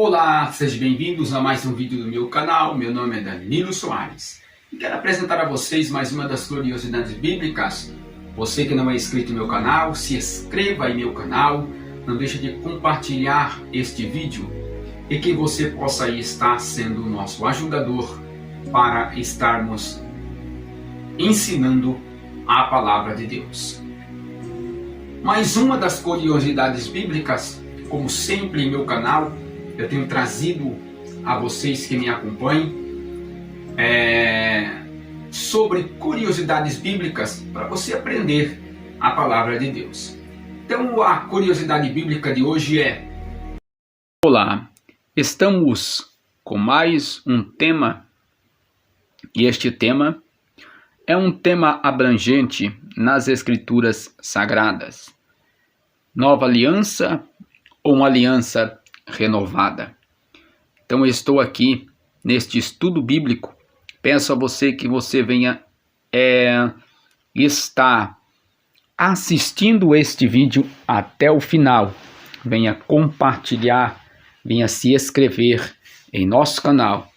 Olá, sejam bem-vindos a mais um vídeo do meu canal. Meu nome é Danilo Soares e quero apresentar a vocês mais uma das curiosidades bíblicas. Você que não é inscrito no meu canal, se inscreva em meu canal, não deixe de compartilhar este vídeo e que você possa aí estar sendo o nosso ajudador para estarmos ensinando a palavra de Deus. Mais uma das curiosidades bíblicas, como sempre em meu canal, eu tenho trazido a vocês que me acompanham sobre curiosidades bíblicas para você aprender a palavra de Deus. Então a curiosidade bíblica de hoje é: olá, estamos com mais um tema e este tema é um tema abrangente nas Escrituras Sagradas. Nova aliança ou uma aliança renovada? Então eu estou aqui neste estudo bíblico. Peço a você que você venha estar assistindo este vídeo até o final. Venha compartilhar, venha se inscrever em nosso canal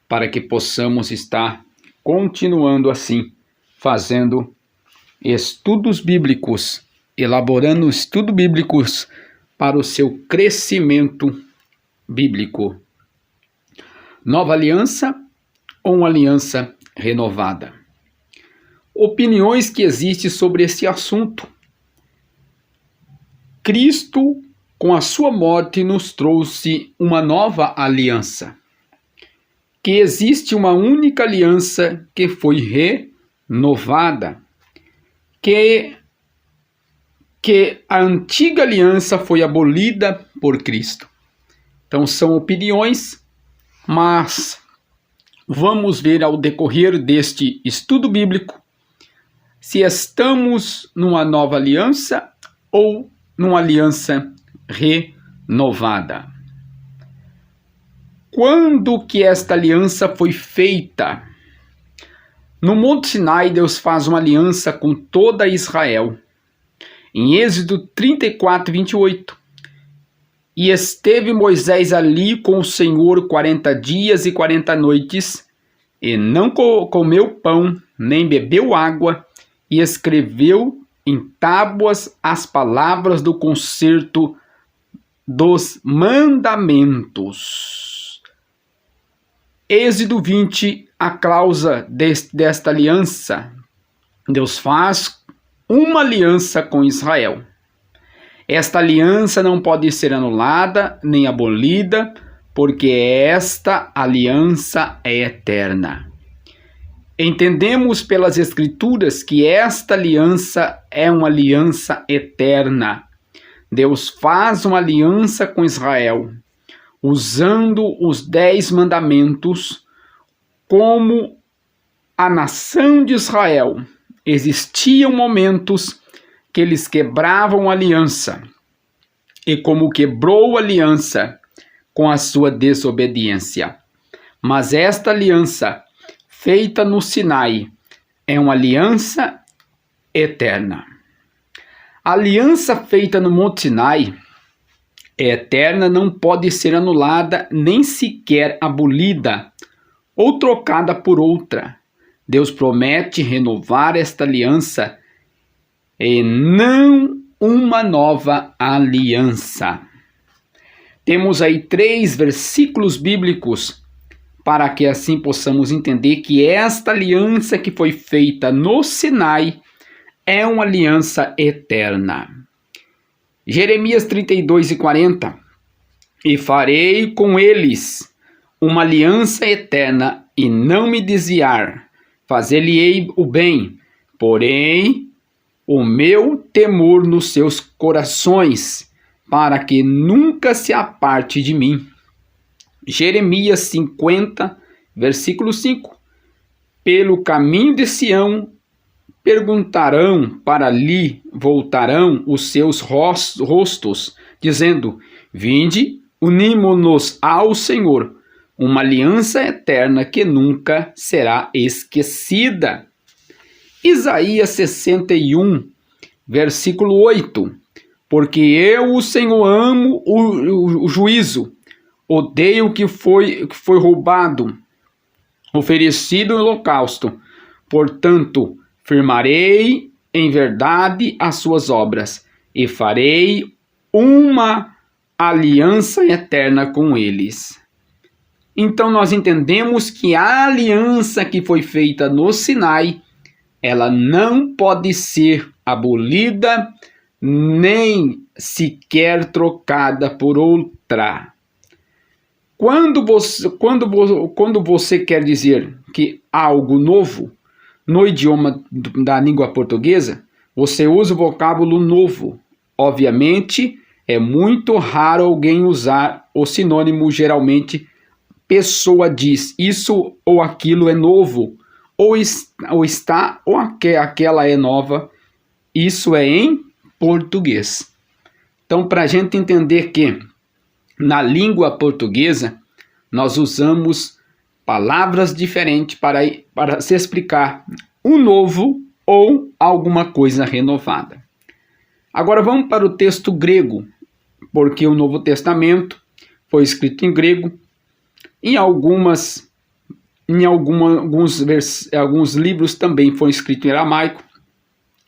para que possamos estar continuando assim, fazendo estudos bíblicos, elaborando estudos bíblicos para o seu crescimento bíblico. Nova aliança ou uma aliança renovada? Opiniões que existem sobre esse assunto. Cristo, com a sua morte, nos trouxe uma nova aliança. Que existe uma única aliança que foi renovada. Que a antiga aliança foi abolida por Cristo. Então são opiniões, mas vamos ver ao decorrer deste estudo bíblico se estamos numa nova aliança ou numa aliança renovada. Quando que esta aliança foi feita? No Monte Sinai, Deus faz uma aliança com toda Israel. Em Êxodo 34, 28. E esteve Moisés ali com o Senhor 40 dias e 40 noites, e não comeu pão, nem bebeu água, e escreveu em tábuas as palavras do concerto dos mandamentos. Êxodo 20, a cláusula desta aliança. Deus faz uma aliança com Israel. Esta aliança não pode ser anulada nem abolida, porque esta aliança é eterna. Entendemos pelas Escrituras que esta aliança é uma aliança eterna. Deus faz uma aliança com Israel, usando os 10 mandamentos como a nação de Israel. Existiam momentos que eles quebravam a aliança, e como quebrou a aliança com a sua desobediência. Mas esta aliança, feita no Sinai, é uma aliança eterna. A aliança feita no Monte Sinai é eterna, não pode ser anulada, nem sequer abolida ou trocada por outra. Deus promete renovar esta aliança e não uma nova aliança. Temos aí 3 versículos bíblicos para que assim possamos entender que esta aliança que foi feita no Sinai é uma aliança eterna. Jeremias 32 e 40. E farei com eles uma aliança eterna e não me desviar. Fazer-lhe-ei o bem, porém o meu temor nos seus corações, para que nunca se aparte de mim. Jeremias 50, versículo 5. Pelo caminho de Sião perguntarão, para ali voltarão os seus rostos, dizendo: Vinde, unimo-nos ao Senhor, uma aliança eterna que nunca será esquecida. Isaías 61, versículo 8. Porque eu, o Senhor, amo o juízo, odeio o que foi roubado, oferecido em holocausto. Portanto, firmarei em verdade as suas obras e farei uma aliança eterna com eles. Então nós entendemos que a aliança que foi feita no Sinai, ela não pode ser abolida, nem sequer trocada por outra. Quando você quer dizer que algo novo, no idioma da língua portuguesa, você usa o vocábulo novo. Obviamente, é muito raro alguém usar o sinônimo, geralmente, pessoa diz isso ou aquilo é novo, ou está ou aquela é nova. Isso é em português. Então, para a gente entender que na língua portuguesa nós usamos palavras diferentes para se explicar um novo ou alguma coisa renovada. Agora vamos para o texto grego, porque o Novo Testamento foi escrito em grego. Alguns livros também foi escrito em aramaico,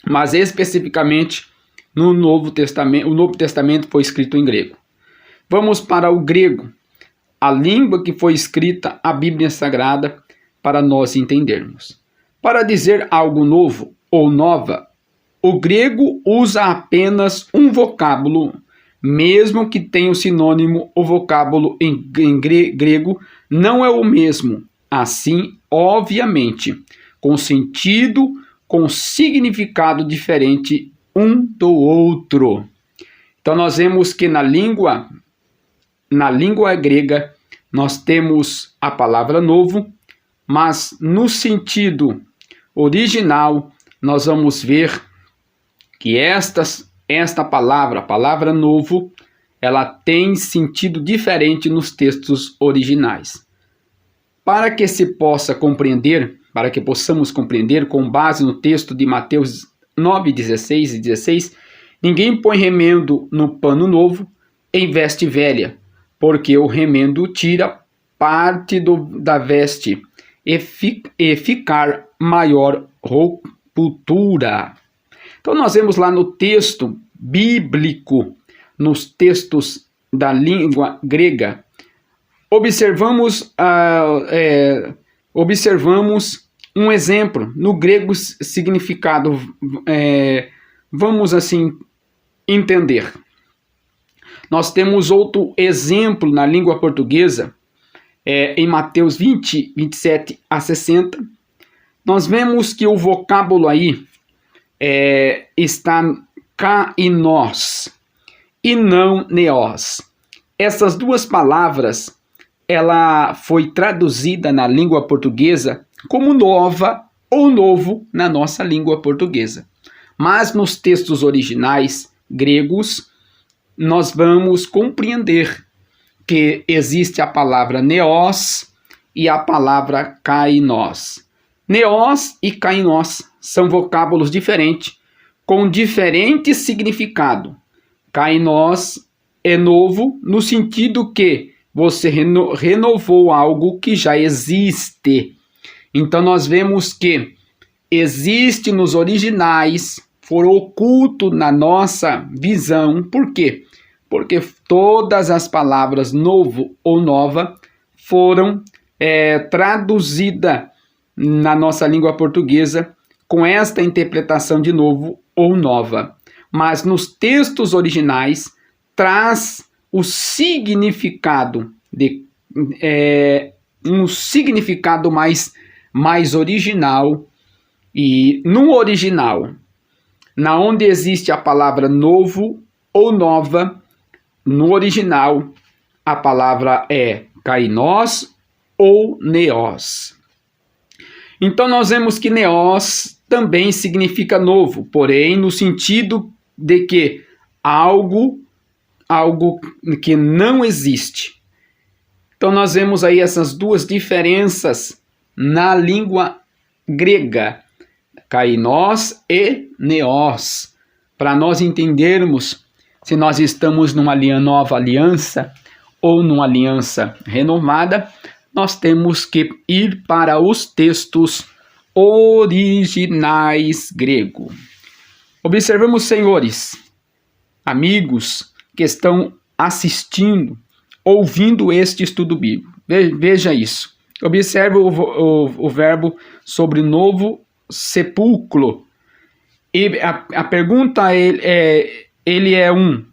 mas especificamente no Novo Testamento, o Novo Testamento foi escrito em grego. Vamos para o grego, a língua que foi escrita a Bíblia Sagrada, para nós entendermos. Para dizer algo novo ou nova, o grego usa apenas um vocábulo, mesmo que tenha o sinônimo. O vocábulo em grego não é o mesmo. Assim, obviamente, com sentido, com significado diferente um do outro. Então nós vemos que na língua grega nós temos a palavra novo, mas no sentido original nós vamos ver que esta palavra, a palavra novo, ela tem sentido diferente nos textos originais. Para que possamos compreender com base no texto de Mateus 9, 16 e 16, ninguém põe remendo no pano novo em veste velha, porque o remendo tira parte da veste e ficar maior ruptura. Então nós vemos lá no texto bíblico, nos textos da língua grega, observamos um exemplo no grego significado. Vamos assim entender. Nós temos outro exemplo na língua portuguesa, em Mateus 20, 27 a 60. Nós vemos que o vocábulo aí está kainos e não neos. Essas duas palavras, ela foi traduzida na língua portuguesa como nova ou novo na nossa língua portuguesa. Mas nos textos originais gregos, nós vamos compreender que existe a palavra neos e a palavra kainos. Neos e kainos são vocábulos diferentes, com diferente significado. Kainos é novo no sentido que você renovou algo que já existe. Então nós vemos que existe nos originais, foi oculto na nossa visão. Por quê? Porque todas as palavras novo ou nova foram traduzidas na nossa língua portuguesa com esta interpretação de novo ou nova. Mas nos textos originais traz o significado um significado mais original. E no original, na onde existe a palavra novo ou nova, no original a palavra é kainos ou neos. Então nós vemos que neos também significa novo, porém no sentido de que algo que não existe. Então nós vemos aí essas duas diferenças na língua grega, kainos e neos, para nós entendermos se nós estamos numa nova aliança ou numa aliança renovada, nós temos que ir para os textos originais grego. Observamos, senhores, amigos que estão assistindo, ouvindo este estudo bíblico. Veja isso. Observe o verbo sobre novo sepulcro. E a pergunta ele é um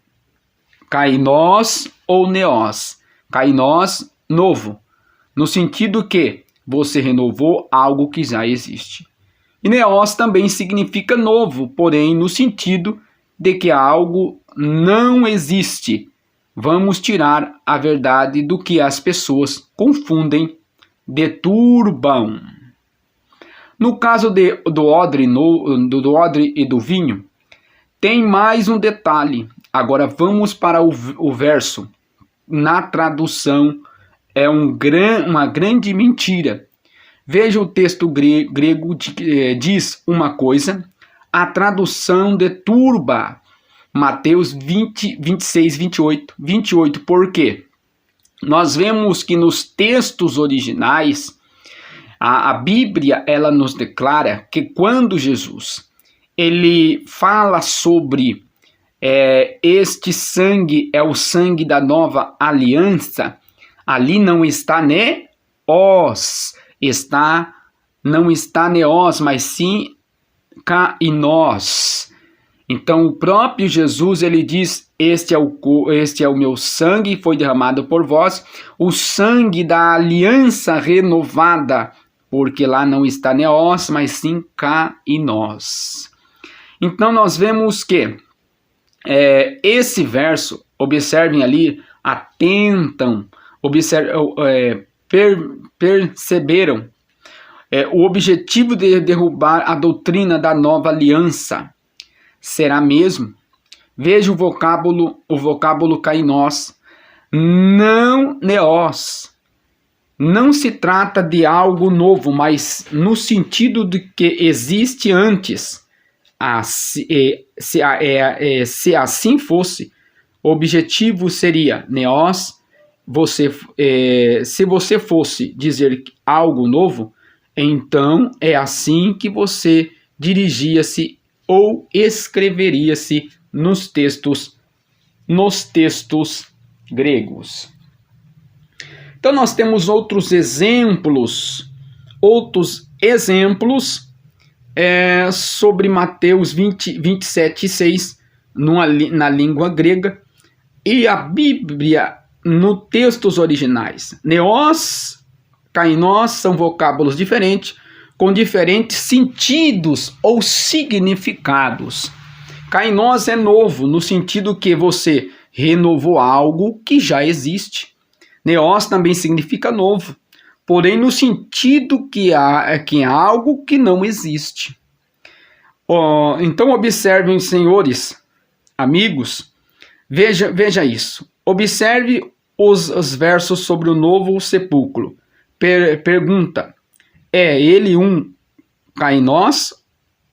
kainós ou neós. Kainós, novo, no sentido que você renovou algo que já existe. E neós também significa novo, porém no sentido de que algo não existe. Vamos tirar a verdade do que as pessoas confundem, deturbam. No caso do odre e do vinho, tem mais um detalhe. Agora vamos para o verso. Na tradução é uma grande mentira. Veja o texto grego diz uma coisa, a tradução deturba. Mateus 20, 26, 28. Por quê? Nós vemos que nos textos originais, a Bíblia ela nos declara que quando Jesus ele fala sobre este sangue é o sangue da nova aliança, ali não está neós, não está neós, mas sim kainós. Então o próprio Jesus ele diz, este é o meu sangue, foi derramado por vós, o sangue da aliança renovada, porque lá não está neós, mas sim kainós. Então nós vemos que esse verso, observem ali, atentam, perceberam o objetivo de derrubar a doutrina da nova aliança. Será mesmo? Veja o vocábulo kainós, não neós. Não se trata de algo novo, mas no sentido de que existe antes. Se assim fosse, o objetivo seria neós. Se você fosse dizer algo novo, então é assim que você dirigia-se ou escreveria-se nos textos gregos. Então nós temos outros exemplos sobre Mateus 27, 6, na língua grega, e a Bíblia nos textos originais. Neós, kainós são vocábulos diferentes, com diferentes sentidos ou significados. Kainós é novo, no sentido que você renovou algo que já existe. Neós também significa novo, porém no sentido que é algo que não existe. Então observem, senhores, amigos, veja isso. Observe os versos sobre o novo sepulcro. Pergunta, é ele um kainós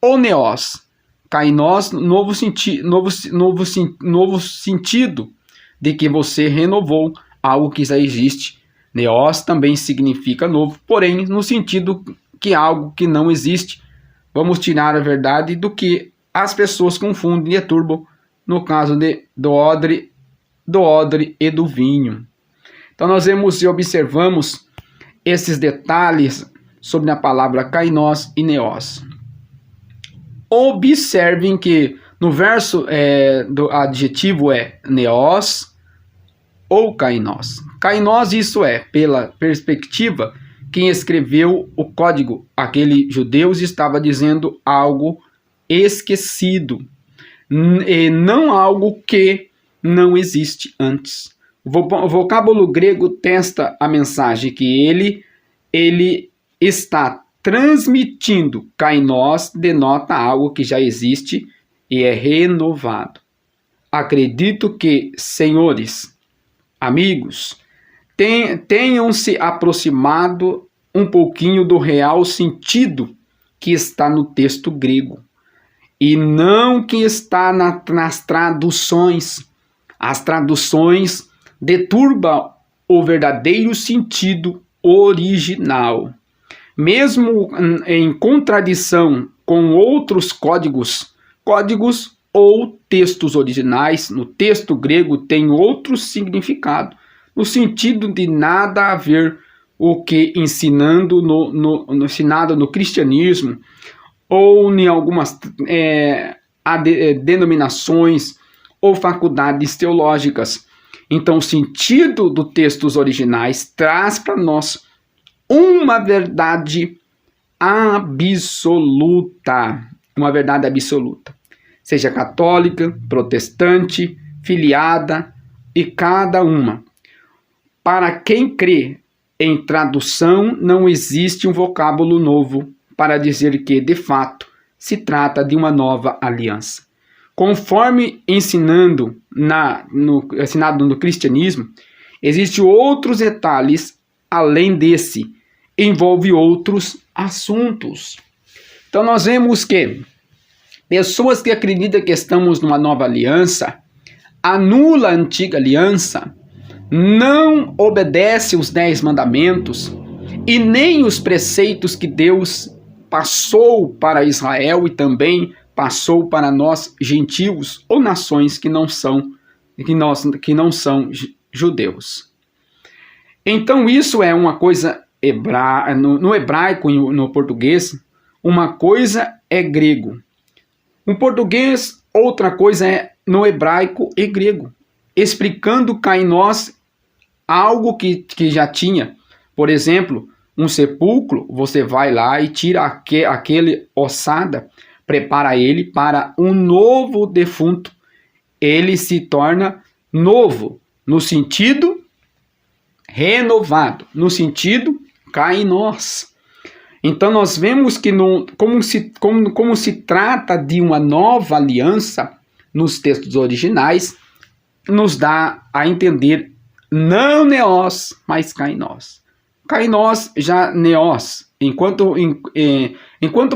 ou neós? Kainós, novo sentido de que você renovou algo que já existe. Neós também significa novo, porém no sentido que algo que não existe. Vamos tirar a verdade do que as pessoas confundem e deturbam, no caso do odre e do vinho. Então nós vemos e observamos esses detalhes sobre a palavra kainós e neós. Observem que no verso do adjetivo é neós ou kainós. Kainós, isso é, pela perspectiva, quem escreveu o código, aquele judeu, estava dizendo algo esquecido, e não algo que não existe antes. O vocábulo grego testa a mensagem que ele está transmitindo. Kainós denota algo que já existe e é renovado. Acredito que, senhores, amigos, tenham se aproximado um pouquinho do real sentido que está no texto grego e não que está nas traduções. As traduções deturba o verdadeiro sentido original. Mesmo em contradição com outros códigos ou textos originais, no texto grego tem outro significado, no sentido de nada a ver o que ensinado no cristianismo ou em algumas denominações ou faculdades teológicas. Então, o sentido dos textos originais traz para nós uma verdade absoluta, seja católica, protestante, filiada e cada uma. Para quem crê em tradução, não existe um vocábulo novo para dizer que, de fato, se trata de uma nova aliança. Conforme ensinado no cristianismo, existem outros detalhes além desse, envolve outros assuntos. Então nós vemos que pessoas que acreditam que estamos numa nova aliança, anula a antiga aliança, não obedece os 10 mandamentos e nem os preceitos que Deus passou para Israel e também passou para nós gentios ou nações que não são judeus. Então isso é uma coisa no hebraico e no português, uma coisa é grego. No português, outra coisa é no hebraico e grego, explicando cá em nós algo que já tinha. Por exemplo, um sepulcro, você vai lá e tira aquele ossada, prepara ele para um novo defunto. Ele se torna novo, no sentido renovado, no sentido cá em nós. Então nós vemos que como se trata de uma nova aliança nos textos originais, nos dá a entender não neós, mas cá em nós. Cá em nós, já neós. Enquanto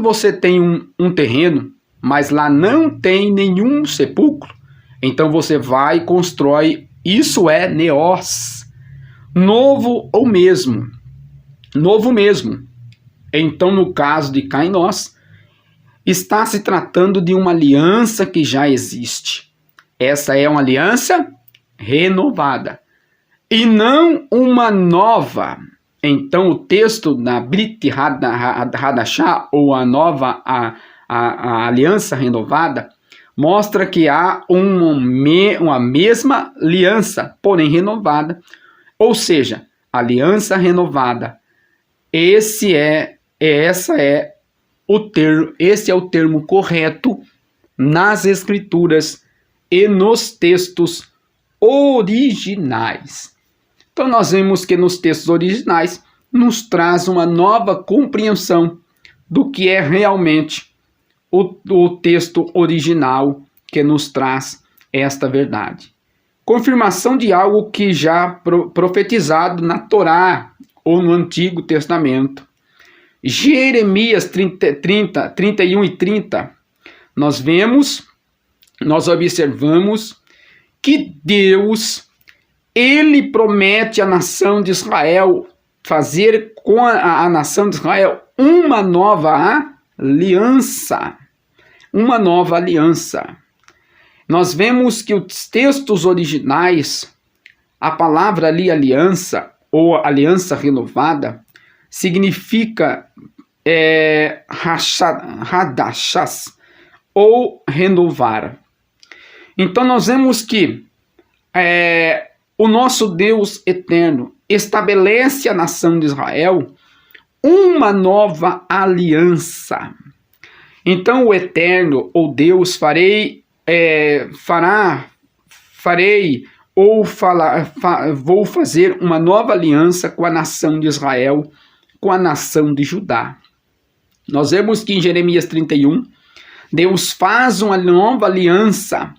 você tem um terreno, mas lá não tem nenhum sepulcro, então você vai e constrói, isso é neós. Novo ou mesmo. Novo mesmo. Então, no caso de cá em nós, está se tratando de uma aliança que já existe. Essa é uma aliança renovada e não uma nova. Então, o texto da Brit Hadashah, ou a nova a aliança renovada, mostra que há uma mesma aliança, porém renovada. Ou seja, aliança renovada. Esse é o termo correto nas escrituras e nos textos originais. Então nós vemos que nos textos originais nos traz uma nova compreensão do que é realmente o texto original que nos traz esta verdade. Confirmação de algo que já profetizado na Torá ou no Antigo Testamento. Jeremias 31 e 30, nós observamos que Deus, ele promete à nação de Israel, fazer com a nação de Israel uma nova aliança. Uma nova aliança. Nós vemos que os textos originais, a palavra ali aliança, ou aliança renovada, significa hadashas, ou renovar. Então nós vemos que o nosso Deus eterno estabelece a nação de Israel uma nova aliança. Então o eterno, ou Deus, vou fazer uma nova aliança com a nação de Israel, com a nação de Judá. Nós vemos que em Jeremias 31, Deus faz uma nova aliança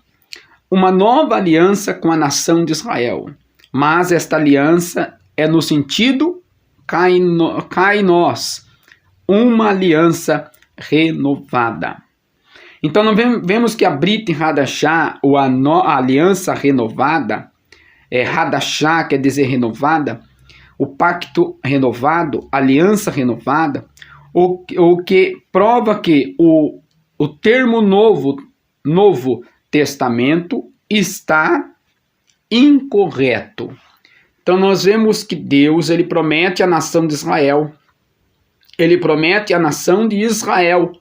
com a nação de Israel. Mas esta aliança é no sentido nós, uma aliança renovada. Então nós vemos que a Brit Hadashah, ou a aliança renovada, Hadashah, quer dizer renovada, o pacto renovado, aliança renovada, o que prova que o termo Novo Testamento está incorreto. Então nós vemos que Deus, ele promete à nação de Israel, ele promete à nação de Israel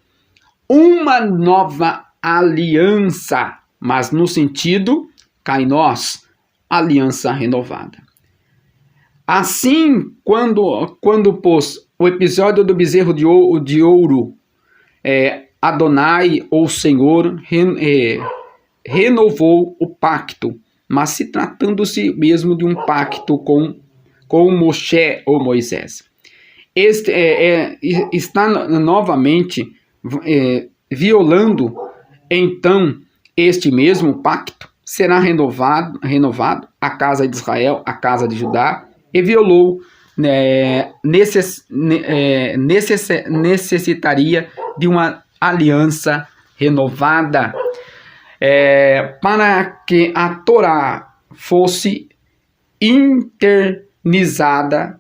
uma nova aliança, mas no sentido kainós, aliança renovada. Assim, quando pôs o episódio do bezerro de ouro, Adonai, ou Senhor, renovou o pacto, mas se tratando-se mesmo de um pacto com Moshe ou Moisés. Este está novamente violando, então, este mesmo pacto será renovado a casa de Israel, a casa de Judá, e violou, necessitaria de uma aliança renovada, para que a Torá fosse internizada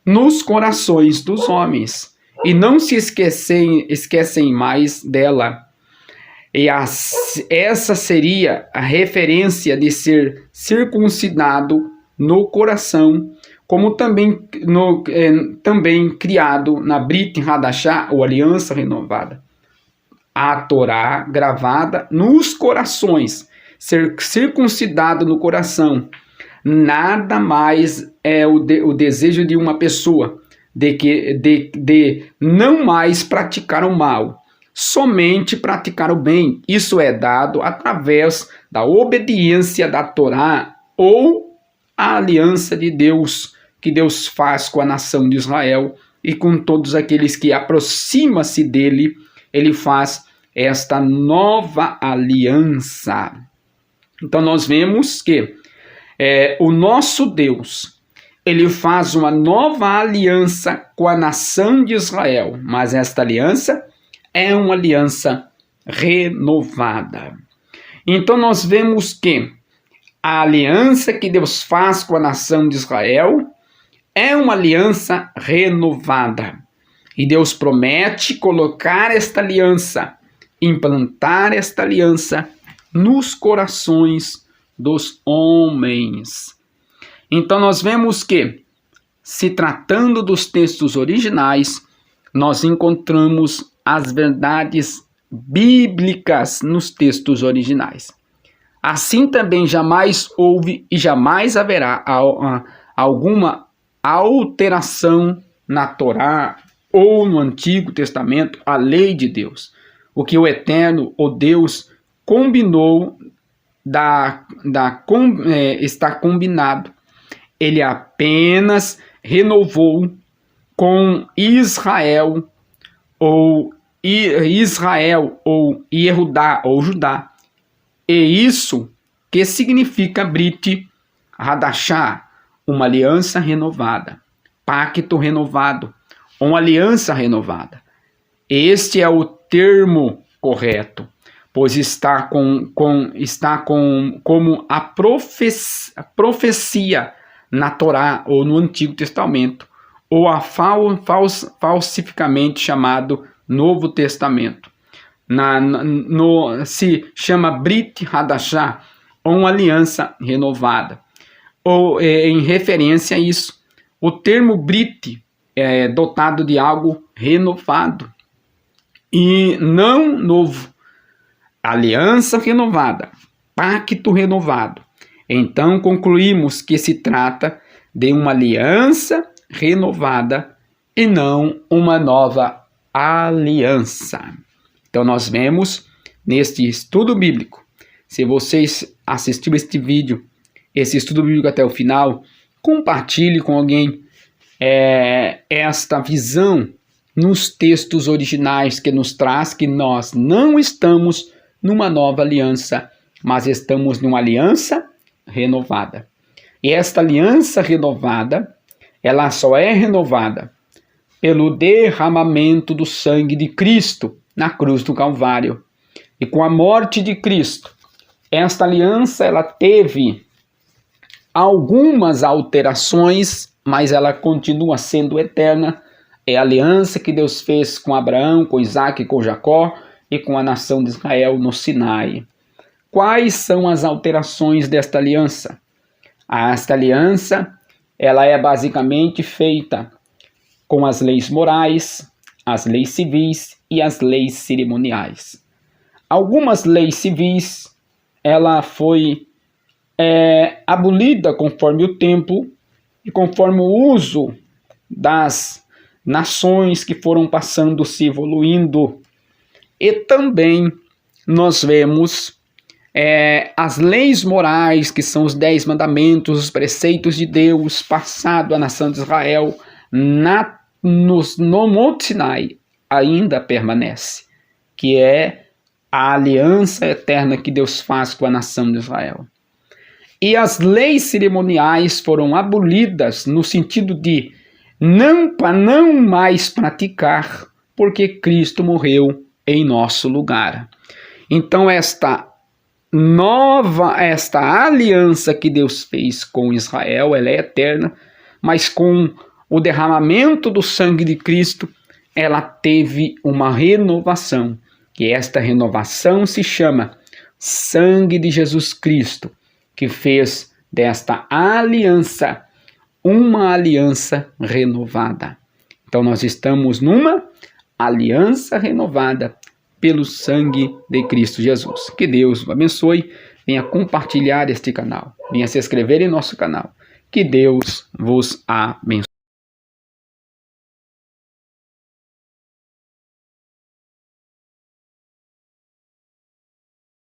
nos corações dos homens e não se esquecem mais dela. E essa seria a referência de ser circuncidado no coração, como também criado na Brit Hadashah, ou aliança renovada. A Torá gravada nos corações, ser circuncidado no coração, nada mais é o desejo de uma pessoa de não mais praticar o mal, somente praticar o bem. Isso é dado através da obediência da Torá, ou a aliança de Deus, que Deus faz com a nação de Israel e com todos aqueles que aproximam-se dele. Ele faz esta nova aliança. Então nós vemos que o nosso Deus, ele faz uma nova aliança com a nação de Israel, mas esta aliança é uma aliança renovada. Então nós vemos que a aliança que Deus faz com a nação de Israel é uma aliança renovada. E Deus promete colocar esta aliança, implantar esta aliança nos corações dos homens. Então nós vemos que, se tratando dos textos originais, nós encontramos as verdades bíblicas nos textos originais. Assim também jamais houve e jamais haverá alguma alteração na Torá ou no Antigo Testamento, a lei de Deus. O que o Eterno, o Deus, combinou está combinado. Ele apenas renovou com Israel ou Yehudá ou Judá. E isso que significa Brit Hadashah, uma aliança renovada, pacto renovado, uma aliança renovada. Este é o termo correto, pois está como a profecia na Torá ou no Antigo Testamento, ou a falsificamente chamado Novo Testamento. Se chama Brit Hadashah, ou uma aliança renovada, ou em referência a isso. O termo Brit é dotado de algo renovado e não novo. Aliança renovada, pacto renovado. Então concluímos que se trata de uma aliança renovada e não uma nova aliança. Então nós vemos neste estudo bíblico. Se vocês assistiram esse estudo bíblico até o final, compartilhe com alguém esta visão nos textos originais, que nos traz que nós não estamos numa nova aliança, mas estamos numa aliança renovada. E esta aliança renovada, ela só é renovada pelo derramamento do sangue de Cristo na cruz do Calvário. E com a morte de Cristo, esta aliança ela teve algumas alterações, mas ela continua sendo eterna. É a aliança que Deus fez com Abraão, com Isaac, com Jacó e com a nação de Israel no Sinai. Quais são as alterações desta aliança? Esta aliança, ela é basicamente feita com as leis morais, as leis civis e as leis cerimoniais. Algumas leis civis, ela foi abolida conforme o tempo e conforme o uso das nações que foram passando, se evoluindo. E também nós vemos as leis morais, que são os 10 mandamentos, os preceitos de Deus, passado à nação de Israel no Monte Sinai, ainda permanece, que é a aliança eterna que Deus faz com a nação de Israel. E as leis cerimoniais foram abolidas no sentido de não mais praticar, porque Cristo morreu em nosso lugar. Então esta aliança que Deus fez com Israel, ela é eterna, mas com o derramamento do sangue de Cristo, ela teve uma renovação, que esta renovação se chama sangue de Jesus Cristo, que fez desta aliança uma aliança renovada. Então nós estamos numa aliança renovada pelo sangue de Cristo Jesus. Que Deus o abençoe, venha compartilhar este canal, venha se inscrever em nosso canal. Que Deus vos abençoe.